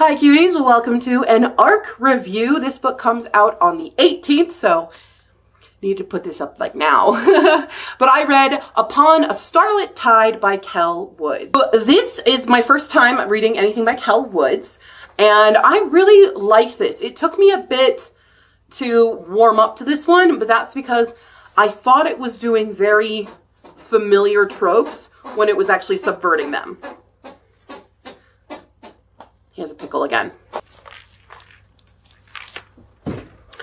Hi cuties, welcome to an ARC review. This book comes out on the 18th, so need to put this up like now. But I read Upon a Starlit Tide by Kell Woods. This is my first time reading anything by Kell Woods, and I really liked this. It took me a bit to warm up to this one, but that's because I thought it was doing very familiar tropes when it was actually subverting them. He has a pickle again.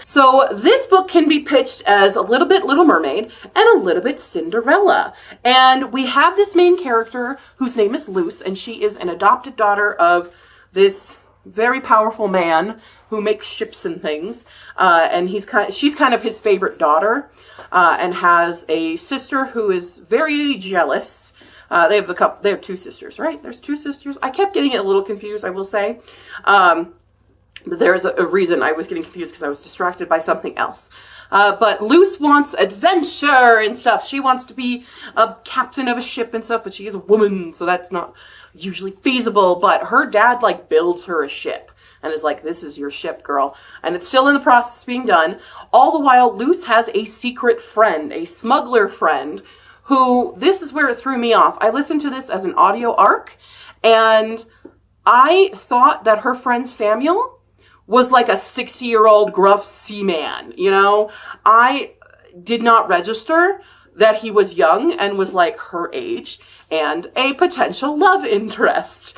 So this book can be pitched as a little bit Little Mermaid and a little bit Cinderella. And we have this main character whose name is Luce, and she is an adopted daughter of this very powerful man who makes ships and things. And she's kind of his favorite daughter, and has a sister who is very jealous. They have two sisters, right? There's two sisters. I kept getting it a little confused, I will say. But there's a reason I was getting confused because I was distracted by something else. But Luce wants adventure and stuff. She wants to be a captain of a ship and stuff, but she is a woman, so that's not usually feasible. But her dad, builds her a ship and is like, this is your ship, girl. And it's still in the process of being done. All the while, Luce has a secret friend, a smuggler friend, who, this is where it threw me off. I listened to this as an audio arc, and I thought that her friend Samuel was like a 60-year-old gruff seaman, you know? I did not register that he was young and was like her age and a potential love interest.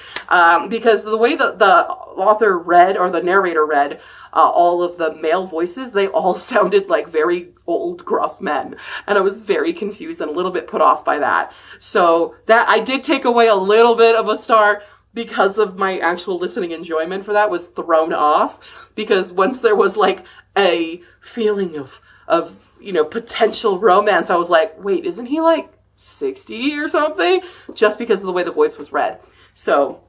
Because the way that the author read, or the narrator read, all of the male voices, they all sounded like very old, gruff men. And I was very confused and a little bit put off by that. So that I did take away a little bit of a star because of my actual listening enjoyment for that was thrown off. Because once there was a feeling of potential romance, I was like, wait, isn't he 60 or something? Just because of the way the voice was read. So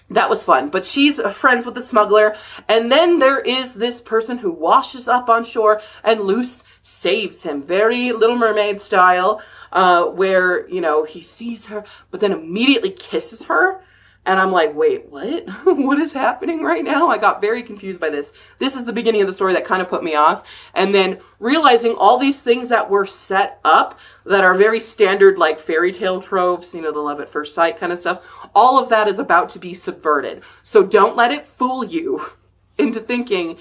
that was fun. But she's friends with the smuggler. And then there is this person who washes up on shore, and Luce saves him. Very Little Mermaid style, where, he sees her, but then immediately kisses her. And I'm like, wait, what? What is happening right now? I got very confused by this. This is the beginning of the story that kind of put me off. And then realizing all these things that were set up that are very standard, fairy tale tropes, the love at first sight kind of stuff. All of that is about to be subverted. So don't let it fool you into thinking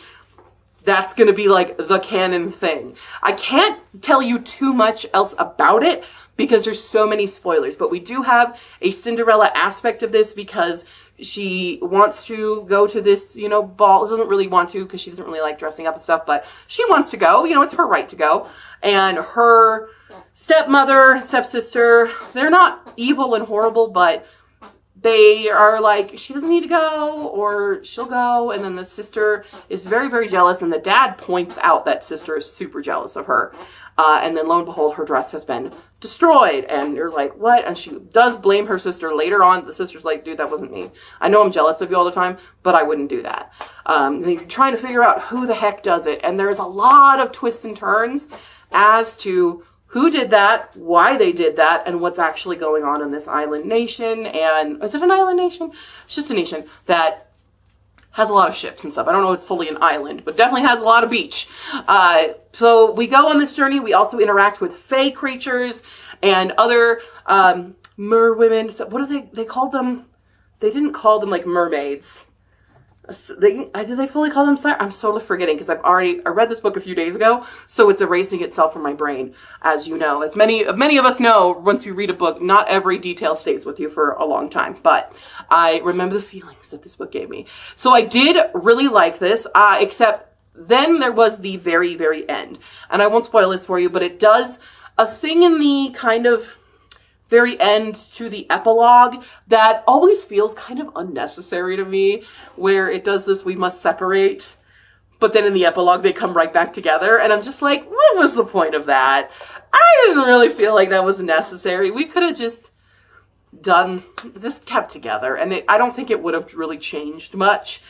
that's going to be the canon thing. I can't tell you too much else about it because there's so many spoilers, but we do have a Cinderella aspect of this because she wants to go to this, ball. She doesn't really want to because she doesn't really like dressing up and stuff, but she wants to go. It's her right to go. And her stepmother, stepsister, they're not evil and horrible, but they are she doesn't need to go, or she'll go. And then the sister is very, very jealous. And the dad points out that sister is super jealous of her. And then lo and behold, her dress has been destroyed. And you're like, what? And she does blame her sister later on. The sister's like, dude, that wasn't me. I know I'm jealous of you all the time, but I wouldn't do that. And you're trying to figure out who the heck does it. And there's a lot of twists and turns as to who did that, why they did that, and what's actually going on in this island nation. And is it an island nation? It's just a nation that has a lot of ships and stuff. I don't know if it's fully an island, but definitely has a lot of beach. So we go on this journey. We also interact with fae creatures and other merwomen. So what do they called them? They didn't call them mermaids. Did they fully call them I'm totally forgetting because I read this book a few days ago, so it's erasing itself from my brain. As you know, as many of us know, once you read a book, not every detail stays with you for a long time, but I remember the feelings that this book gave me. So I did really like this, except then there was the very, very end. And I won't spoil this for you, but it does a thing in the kind of very end to the epilogue that always feels kind of unnecessary to me, where it does this, we must separate, but then in the epilogue they come right back together, and I'm just like, what was the point of that? I didn't really feel like that was necessary. We could have just kept together, and I don't think it would have really changed much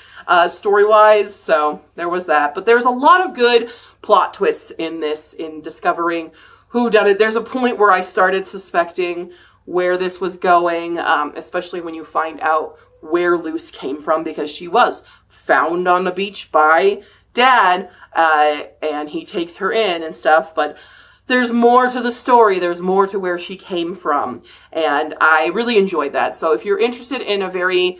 story-wise, so there was that. But there's a lot of good plot twists in this, in discovering who done it. There's a point where I started suspecting where this was going, especially when you find out where Luce came from, because she was found on the beach by Dad, and he takes her in and stuff, but there's more to the story. There's more to where she came from, and I really enjoyed that. So if you're interested in a very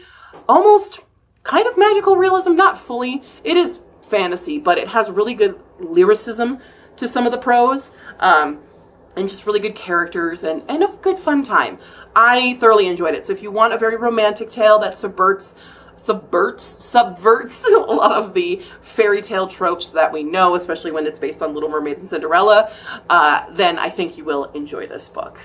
almost kind of magical realism, not fully, it is fantasy, but it has really good lyricism to some of the prose, and just really good characters and a good fun time. I thoroughly enjoyed it. So if you want a very romantic tale that subverts a lot of the fairy tale tropes that we know, especially when it's based on Little Mermaid and Cinderella, then I think you will enjoy this book.